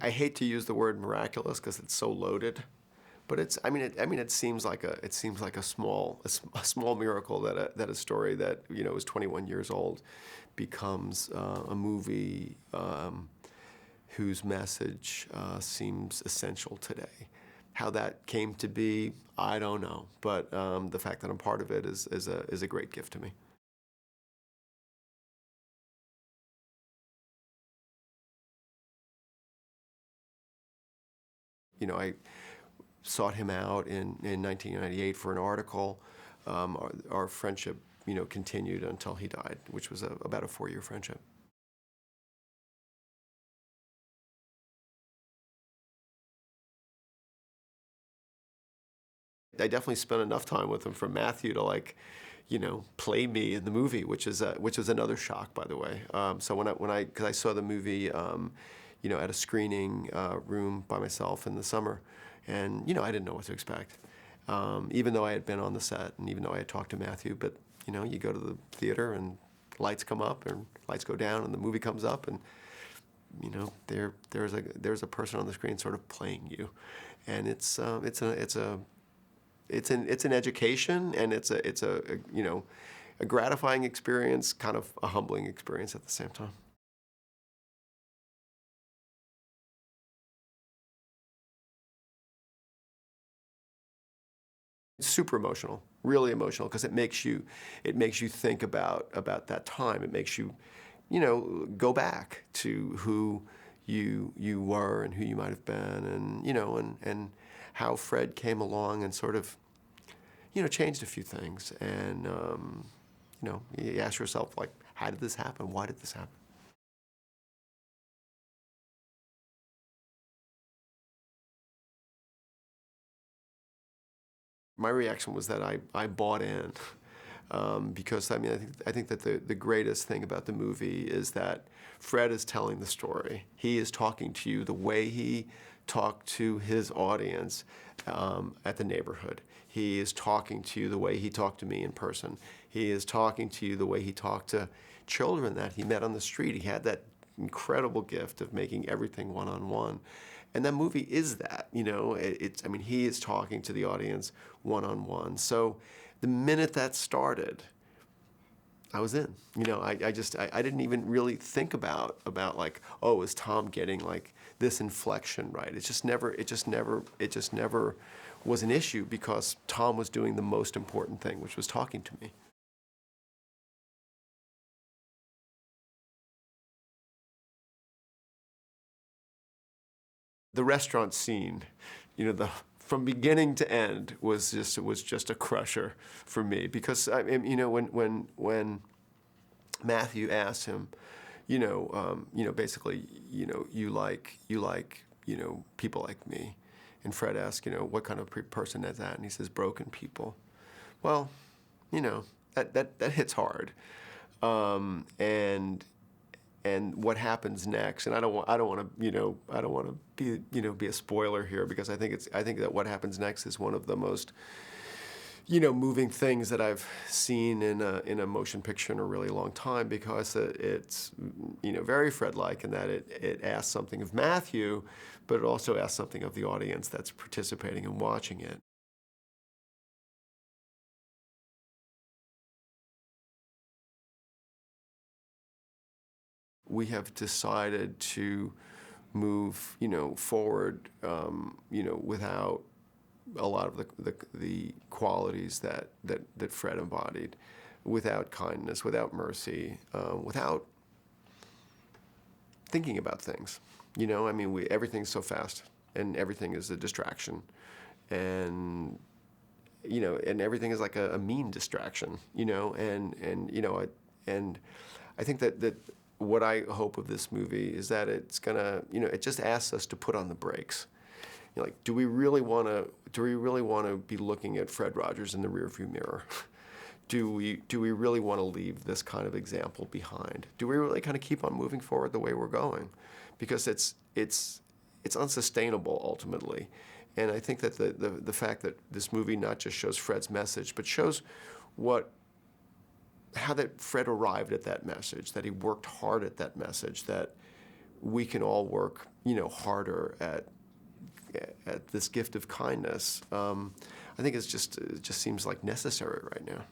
I hate to use the word miraculous because it's so loaded, but it seems like a small miracle that a story that is 21 years old becomes a movie whose message seems essential today. How that came to be, I don't know, but the fact that I'm part of it is a great gift to me. I sought him out in 1998 for an article. Our friendship, continued until he died, which was about a 4-year friendship. I definitely spent enough time with him for Matthew to play me in the movie, which was another shock, by the way. So because I saw the movie, at a screening room by myself in the summer, and I didn't know what to expect, even though I had been on the set and even though I had talked to Matthew. But you go to the theater and lights come up and lights go down and the movie comes up and there's a person on the screen sort of playing you, and it's an education, and it's a gratifying experience, kind of a humbling experience at the same time. It's super emotional, really emotional, because it makes you think about that time. It makes you, go back to who you were and who you might have been, and how Fred came along and sort of changed a few things. And you ask yourself, like, how did this happen? Why did this happen? My reaction was that I bought in, because I think that the greatest thing about the movie is that Fred is telling the story. He is talking to you the way he talked to his audience at the neighborhood. He is talking to you the way he talked to me in person. He is talking to you the way he talked to children that he met on the street. He had that incredible gift of making everything one-on-one. And that movie is that, he is talking to the audience one-on-one. So the minute that started, I was in. I didn't even really think about like, oh, is Tom getting like this inflection right? It just never was an issue because Tom was doing the most important thing, which was talking to me. The restaurant scene, the from beginning to end was just a crusher for me because when Matthew asked him, basically, you like people like me, and Fred asked, what kind of person is that, and he says broken people. Well, that hits hard, and what happens next, and I don't want to be a spoiler here because I think that what happens next is one of the most moving things that I've seen in a motion picture in a really long time because it's very Fred-like in that it asks something of Matthew, but it also asks something of the audience that's participating and watching it. We have decided to move, forward, without a lot of the qualities that Fred embodied, without kindness, without mercy, without thinking about things. Everything's so fast, and everything is a distraction, and and everything is like a mean distraction, and I think that what I hope of this movie is that it's gonna, it just asks us to put on the brakes. Do we really want to be looking at Fred Rogers in the rearview mirror? Do we really want to leave this kind of example behind? Do we really kind of keep on moving forward the way we're going? Because it's unsustainable ultimately. And I think that the fact that this movie not just shows Fred's message, but shows how that Fred arrived at that message, that he worked hard at that message, that we can all work, harder at this gift of kindness. I think it just seems like necessary right now.